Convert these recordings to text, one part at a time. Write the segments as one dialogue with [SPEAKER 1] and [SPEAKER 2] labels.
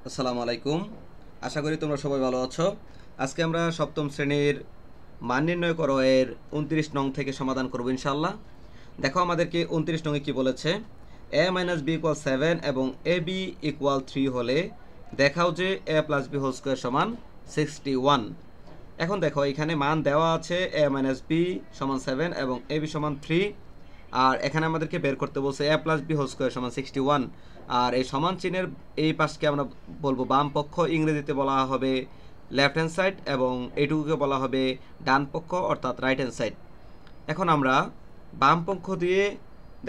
[SPEAKER 1] আসসালামু আলাইকুম। আশা করি তোমরা সবাই ভালো আছো। আজকে আমরা সপ্তম শ্রেণীর মান নির্ণয় করো এর 29 নং থেকে সমাধান করব ইনশাআল্লাহ। দেখো আমাদেরকে 29 নং এ কি বলেছে, a - b = 7 এবং ab = 3 হলে দেখাও যে a + b হোল স্কয়ার সমান 61। এখন দেখো এখানে মান দেওয়া আছে a - b সমান 7 এবং ab সমান 3, আর এখানে আমাদেরকে বের করতে বলছে a + b হোল স্কয়ার সমান 61। আর এই সমান চিহ্নের এই পাশকে আমরা বলবো বাম পক্ষ, ইংরেজিতে বলা হবে লেফট হ্যান্ড সাইড, এবং এইটুকুকে বলা হবে ডান পক্ষ অর্থাৎ রাইট হ্যান্ড সাইড। এখন আমরা বাম পক্ষ দিয়ে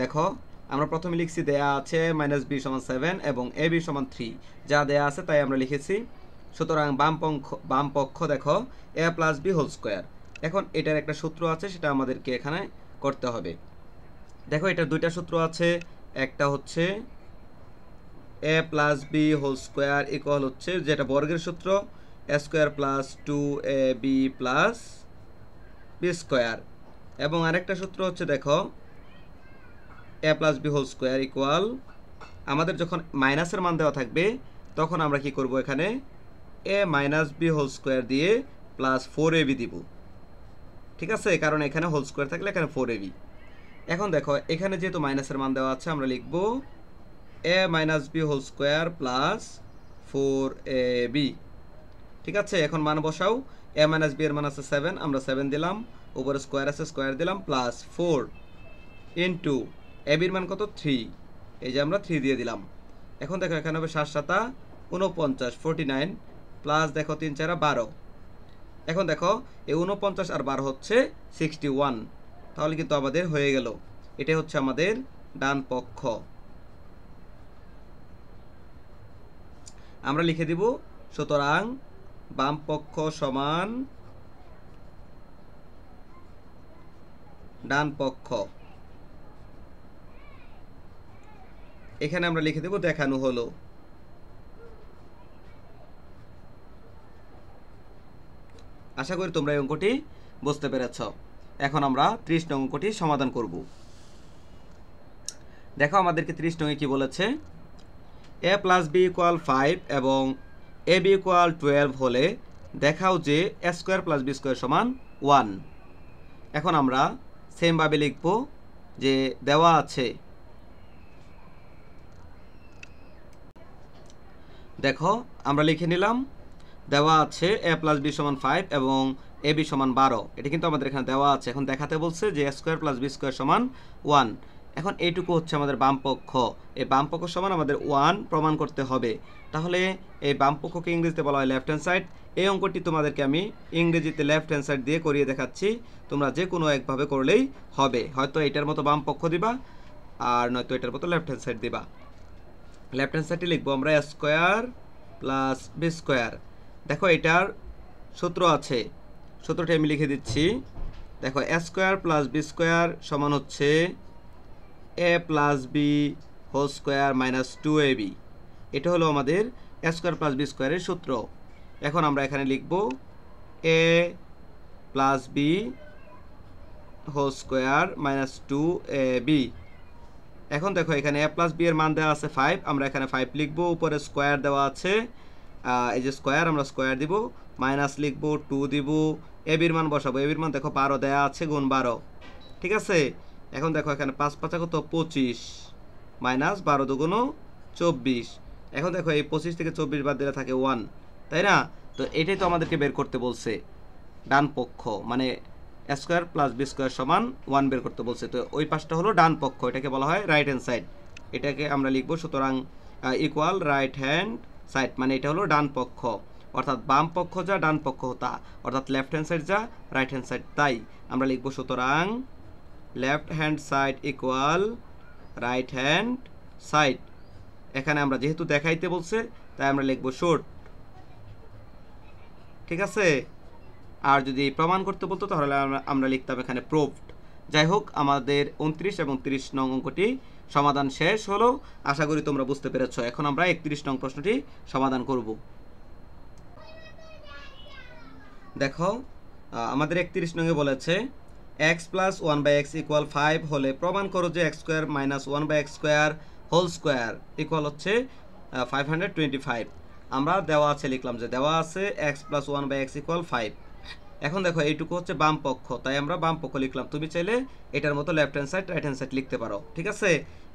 [SPEAKER 1] দেখো আমরা প্রথমে লিখছি দেয়া আছে -b সমান 7 এবং ab সমান 3, যা দেয়া আছে তাই আমরা লিখেছি। সুতরাং বাম পক্ষ দেখো a + b হোল স্কয়ার। এখন এটার একটা সূত্র আছে, সেটা আমাদেরকে এখানে করতে হবে। দেখো এটার দুইটা সূত্র আছে, একটা হচ্ছে a + b whole square equal হচ্ছে যেটা বর্গের সূত্র a square plus 2ab plus b square, এবং আরেকটা সূত্র হচ্ছে দেখো a + b whole square equal, আমাদের যখন মাইনাসের মান দেওয়া থাকবে তখন আমরা কি করব, এখানে a - b হোল স্কয়ার দিয়ে প্লাস 4ab দিব। ঠিক আছে, কারণ এখানে হোল স্কয়ার থাকলে এখানে 4ab। এখন দেখো এখানে যেহেতু মাইনাসের মান দেওয়া আছে আমরা লিখব a - b whole square plus 4ab। ঠিক আছে, এখন মান বসাও। a - b এর মান আছে 7, আমরা 7 দিলাম, উপরে স্কয়ার আছে স্কয়ার দিলাম, প্লাস 4 ইনটু ab এর মান কত 3, এই যে আমরা 3 দিয়ে দিলাম। এখন দেখো এখানে হবে 7 7 49 49 প্লাস দেখো 3 4 12। এখন দেখো এই 49 আর 12 হচ্ছে 61, তাহলে কিন্তু আমাদের হয়ে গেল। এটা হচ্ছে আমাদের ডান পক্ষ। আমরা লিখে দিব, সুতরাং বাম পক্ষ সমান ডান পক্ষ। এখানে আমরা লিখে দেব দেখানো হলো। আশা করি তোমরা এই অঙ্কটি বুঝতে পেরেছ। এখন আমরা 30 নং অঙ্কটি সমাধান করব। দেখো আমাদেরকে 30 নং এ কি বলেছে, a + b = 5 এবং ab = 12 হলে দেখাও যে a স্কয়ার + b স্কয়ার সমান 1। এখন আমরা সেম ভাবে লিখব যে দেওয়া আছে, দেখো আমরা লিখে নিলাম দেওয়া আছে a + b সমান 5 এবং ab সমান 12, এটা কিন্তু আমাদের এখানে দেওয়া আছে। এখন দেখাতে বলছে যে a স্কয়ার + b স্কয়ার সমান 1। এখন এইটুকু হচ্ছে আমাদের বাম পক্ষ, এই বাম পক্ষ সমান আমাদের 1 প্রমাণ করতে হবে। তাহলে এই বাম পক্ষকে ইংরেজিতে বলা হয় লেফট হ্যান্ড সাইড। এই অঙ্কটি তোমাদেরকে আমি ইংরেজিতে লেফট হ্যান্ড সাইড দিয়ে করিয়ে দেখাচ্ছি, তোমরা যে কোনো একভাবে করলেই হবে। হয়তো এটার মতো বাম পক্ষ দিবা, আর নয়তো এটার মতো লেফট হ্যান্ড সাইড দিবা। লেফট হ্যান্ড সাইডে লিখবো আমরা a square plus b square. দেখো এটার সূত্র আছে, সূত্রটি আমি লিখে দিচ্ছি। দেখো a square plus b square সমান হচ্ছে a + b whole square minus 2ab। এটা হলো আমাদের a স্কয়ার প্লাস b স্কয়ারের সূত্র। এখন আমরা এখানে লিখব a + b whole square minus 2ab। এখন দেখো এখানে a + b এর মান দেওয়া আছে 5, আমরা এখানে 5 লিখব, উপরে স্কয়ার দেওয়া আছে, এই যে স্কয়ার আমরা স্কয়ার দিব, মাইনাস লিখব 2 দিব, ab এর মান বসাবো, ab এর মান দেখো 12 দেওয়া আছে, গুণ 12। ঠিক আছে, এখন দেখো এখানে 5 5 কত 25 মাইনাস 12 দুগুণ 24। এখন দেখো এই 25 থেকে 24 বাদ দিলে থাকে 1, তাই না? তো এটাই তো আমাদেরকে বের করতে বলছে ডান পক্ষ, মানে a square plus b square সমান 1 বের করতে বলছে। তো ওই পাশটা হলো ডান পক্ষ, এটাকে বলা হয় রাইট হ্যান্ড সাইড। এটাকে আমরা লিখবো সুতরাং ইকুয়াল রাইট হ্যান্ড সাইড, মানে এটা হলো ডান পক্ষ, অর্থাৎ বাম পক্ষ যা ডান পক্ষ তা, অর্থাৎ লেফট হ্যান্ড সাইড যা রাইট হ্যান্ড সাইড তাই। আমরা লিখবো সুতরাং left hand side equal right hand side. এখানে আমরা যেহেতু দেখাইতে বলছে তাই আমরা লিখবো শর্ট। ঠিক আছে, আর যদি প্রমাণ করতে বলতো তাহলে আমরা লিখতাম এখানে প্রুভড। যাই হোক, আমাদের 29 এবং 30 নং অঙ্কটি সমাধান শেষ হলো। আশা করি তোমরা বুঝতে পেরেছ। এখন আমরা 31 নং প্রশ্নটি সমাধান করব। দেখো আমাদের 31 নং এ বলেছে x + 1/x = 5 হলে প্রমাণ করো যে x² - 1/x² whole square equal হচ্ছে 525। আমরা দেওয়া আছে লিখলাম যে দেওয়া আছে x plus one by x equal 5। এখন দেখো এইটুকু হচ্ছে বাম পক্ষ, তাই আমরা বাম পক্ষ লিখলাম। তুমি চাইলে এটার মতো left hand side right hand side লিখতে পারো, ঠিক আছে।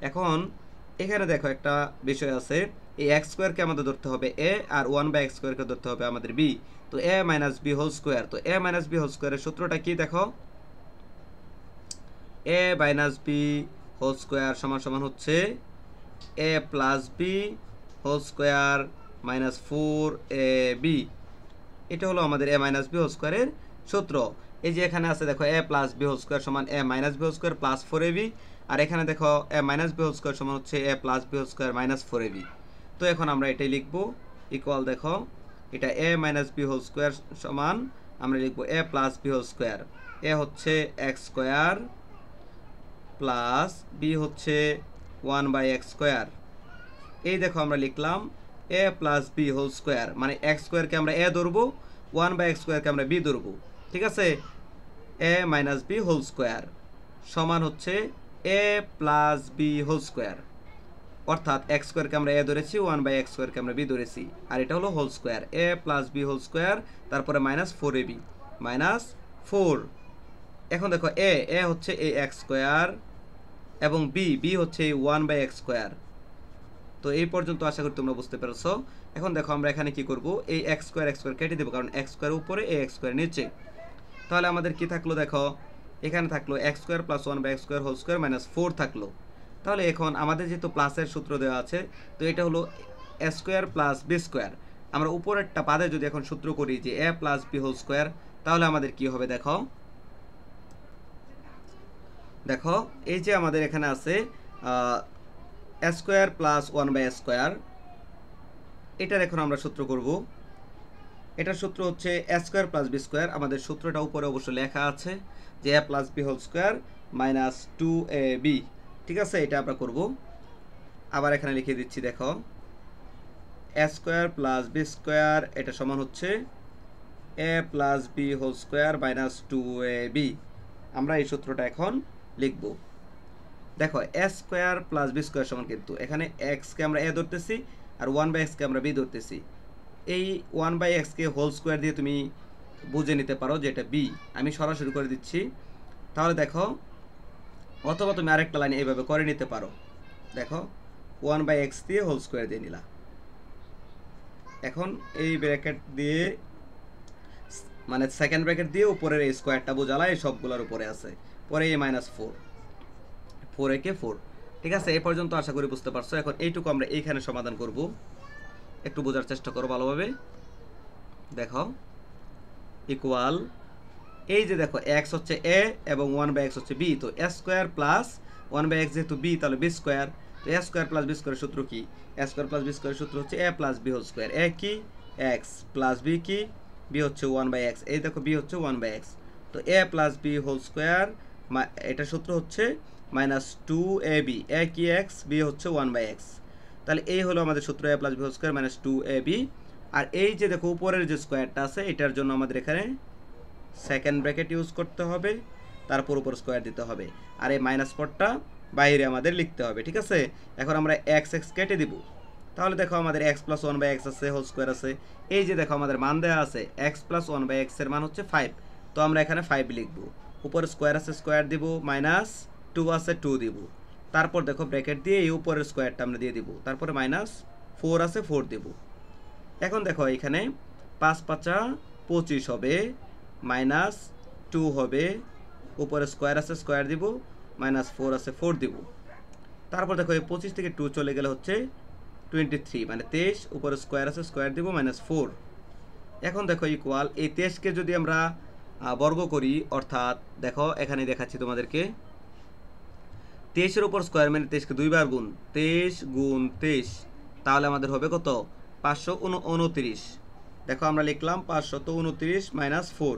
[SPEAKER 1] এখন এখানে দেখো একটা বিষয় আছে, এই এক্স স্কোয়ারকে আমাদের ধরতে হবে এ, আর ওয়ান বাই এক্স স্কোয়ারকে ধরতে হবে আমাদের বি। তো A minus B whole square, তো এ মাইনাস বি হোল স্কোয়ারের সূত্রটা কি দেখো, A minus B whole square সমান সমান হচ্ছে A plus B whole square minus 4ab। এটা হলো আমাদের এ মাইনাস বি হোল স্কোয়ারের সূত্র। এই যে এখানে আছে দেখো A plus B whole square সমান A minus B whole square plus 4ab, আর এখানে দেখো A minus B whole square সমান হচ্ছে A plus B whole square minus 4ab। তো এখন আমরা এটাই লিখবো ইকুয়াল, দেখো এটা A minus B whole square সমান আমরা লিখবো A plus B whole square. A হচ্ছে এক্স স্কোয়ার প্লাস বি হচ্ছে 1/x স্কোয়ার। এই দেখো আমরা লিখলাম এ প্লাস বি হোল স্কোয়ার, মানে এক্স স্কোয়ারকে আমরা এ ধরবো, 1/x স্কোয়ারকে আমরা বি ধরবো, ঠিক আছে। এ মাইনাস বি হোল স্কোয়ার সমান হচ্ছে A plus B whole square, অর্থাৎ এক্স স্কোয়ারকে আমরা এ ধরেছি, 1/x স্কোয়ারকে আমরা বি ধরেছি, আর এটা হলো হোল স্কোয়ার, এ প্লাস বি হোল স্কোয়ার, তারপরে মাইনাস 4ab মাইনাস 4। এখন দেখো এ হচ্ছে এই এক্স স্কোয়ার এবং বি হচ্ছে এই 1/x স্কোয়ার। তো এই পর্যন্ত আশা করি তোমরা বুঝতে পেরেছো। এখন দেখো আমরা এখানে কি করব, এই এক্স স্কোয়ার কেটে দেবো, কারণ এক্স স্কোয়ার উপরে এই এক্স স্কোয়ার নিচে। তাহলে আমাদের কি থাকলো দেখো, এখানে থাকলো x square plus 1/x square whole square minus 4 থাকলো। তাহলে এখন আমাদের যেহেতু প্লাসের সূত্র দেওয়া আছে, তো এটা হলো এ স্কোয়ার প্লাস বি স্কোয়ার। আমরা উপরেরটা পাদে যদি এখন সূত্র করি যে A plus B whole square, তাহলে আমাদের কি হবে দেখো, দেখো এই যে আমাদের এখানে আছে এ স্কোয়ার প্লাস 1/x স্কোয়ার, এটার এখন আমরা সূত্র করব। এটার সূত্র হচ্ছে A square plus B square. আমাদের সূত্রটা উপরে অবশ্য লেখা আছে যে A plus B whole square minus 2ab, ঠিক আছে। এটা আমরা করব, আবার এখানে লিখে দিচ্ছি দেখো A square plus B square এটা সমান হচ্ছে A plus B whole square minus 2ab। আমরা এই সূত্রটা এখন লিখব। দেখো A square plus B square সমান, কিন্তু এখানে এক্সকে আমরা এ ধরতেছি আর 1/xকে আমরা বি ধরতেছি। এই 1/xকে হোল স্কোয়ার দিয়ে তুমি বুঝে নিতে পারো যে এটা বি, আমি সরাসরি করে দিচ্ছি। তাহলে দেখো, অথবা তুমি আরেকটা লাইন এইভাবে করে নিতে পারো, দেখো 1/x দিয়ে হোল স্কোয়ার দিয়ে নিলা। এখন এই ব্র্যাকেট দিয়ে মানে সেকেন্ড ব্র্যাকেট দিয়ে উপরের এই স্কোয়ারটা বোঝালা, এই সবগুলোর উপরে আছে, পরে এই মাইনাস 4 একে 4, ঠিক আছে। এই পর্যন্ত আশা করি বুঝতে পারছো। এখন এইটুকু আমরা এইখানে সমাধান করব, একটু বোঝার চেষ্টা করো ভালোভাবে। দেখো ইকুয়াল, এই যে দেখো এক্স হচ্ছে এ এবং 1/x হচ্ছে বি, তো এ স্কোয়ার প্লাস 1/x যেহেতু বি, তাহলে বি স্কোয়ার। তো এ স্কোয়ার প্লাস বি স্কোয়ারের সূত্র কি, এ স্কোয়ার প্লাস বি স্কোয়ারের সূত্র হচ্ছে A plus B whole square. এ কি এক্স, প্লাস বি কি বি হচ্ছে 1/x, এই দেখো বি হচ্ছে 1/x। তো এ প্লাস বি হোল স্কোয়ার, এটা সূত্র হচ্ছে মাইনাস 2ab। এ কি এক্স, বি হচ্ছে 1/x। তাহলে এই হলো আমাদের সূত্র A plus B whole square minus 2ab। আর এই যে দেখো উপরের যে স্কোয়ারটা আছে, এটার জন্য আমাদের এখানে সেকেন্ড ব্র্যাকেট ইউজ করতে হবে, তারপর উপর স্কোয়ার দিতে হবে, আর এই মাইনাস পদটা বাইরে আমাদের লিখতে হবে, ঠিক আছে। এখন আমরা এক্স কেটে দিব। তাহলে দেখো আমাদের এক্স প্লাস 1/x আছে, হোল স্কোয়ার আছে। এই যে দেখো আমাদের মান দেওয়া আছে এক্স প্লাস 1/x এর মান হচ্ছে 5, তো আমরা এখানে 5 লিখব। উপরে স্কোয়ার আছে, স্কোয়ার দিব, মাইনাস 2 আছে, 2 দিব। তারপর দেখো ব্র্যাকেট দিয়ে এই উপরের স্কোয়ারটা আমরা দিয়ে দিব, তারপরে মাইনাস 4 আছে, 4 দিব। এখন দেখো এখানে 5 5 25 হবে, মাইনাস 2 হবে, উপরে স্কোয়ার আছে, স্কোয়ার দিব, মাইনাস 4 আছে, 4 দিব। তারপর দেখো এই 25 থেকে 2 চলে গেলে হচ্ছে 23, মানে 23, উপরে স্কোয়ার আছে, স্কোয়ার দিব, মাইনাস 4। এখন দেখো ইকুয়াল, এই 23কে যদি আমরা বর্গ করি, অর্থাৎ দেখো এখানে দেখাচ্ছি তোমাদেরকে, 23-এর উপর স্কোয়ার মানে 23কে 2 বার গুণ, 23 গুণ 23, তাহলে আমাদের হবে কত 529। দেখো আমরা লিখলাম 529 মাইনাস 4।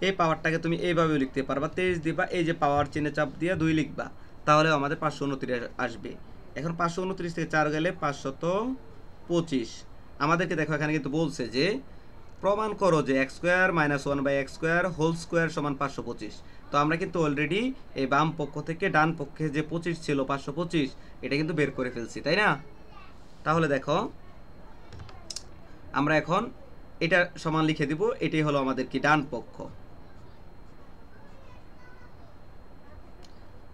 [SPEAKER 1] এই পাওয়ারটাকে তুমি এইভাবেও লিখতে পারবা, 23 দিবা, এই যে পাওয়ার চিহ্নে চাপ দিয়ে 2 লিখবা, তাহলে আমাদের 529 আসবে। এখন 529 থেকে 4 গেলে 525। আমাদেরকে দেখো এখানে কিন্তু বলছে যে প্রমাণ করো যে x square minus 1/x square whole square সমান 525। তো আমরা কিন্তু অলরেডি এই বাম পক্ষ থেকে ডান পক্ষে যে 25 ছিল 525, এটা কিন্তু বের করে ফেলছি, তাই না। তাহলে দেখো আমরা এখন এটা সমান লিখে দিব, এটাই হলো আমাদের কি ডান পক্ষ।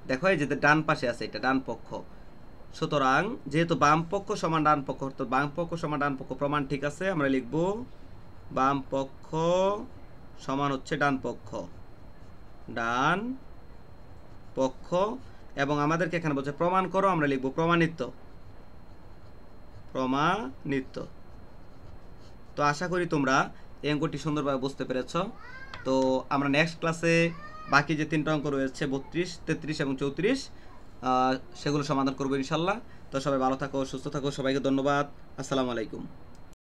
[SPEAKER 1] দেখো এই যে ডান পাশে আছে, এটা ডান পক্ষ। সুতরাং যেহেতু বাম পক্ষ সমান ডান পক্ষ, তো বাম পক্ষ সমান ডান পক্ষ প্রমাণ ঠিক আছে, আমরা লিখব বাম পক্ষ সমান হচ্ছে ডান পক্ষ, ডান পক্ষ। এবং আমাদেরকে এখানে বলছে প্রমাণ করো, আমরা লিখব প্রমাণিত, প্রমাণিত। তো আশা করি তোমরা এই অঙ্কটি সুন্দরভাবে বুঝতে পেরেছ। তো আমরা নেক্সট ক্লাসে বাকি যে 3টা অঙ্ক রয়েছে 32, 33 এবং 34 সেগুলো সমাধান করবো ইনশাল্লাহ। তো সবাই ভালো থাকো, সুস্থ থাকো, সবাইকে ধন্যবাদ। আসসালামু আলাইকুম।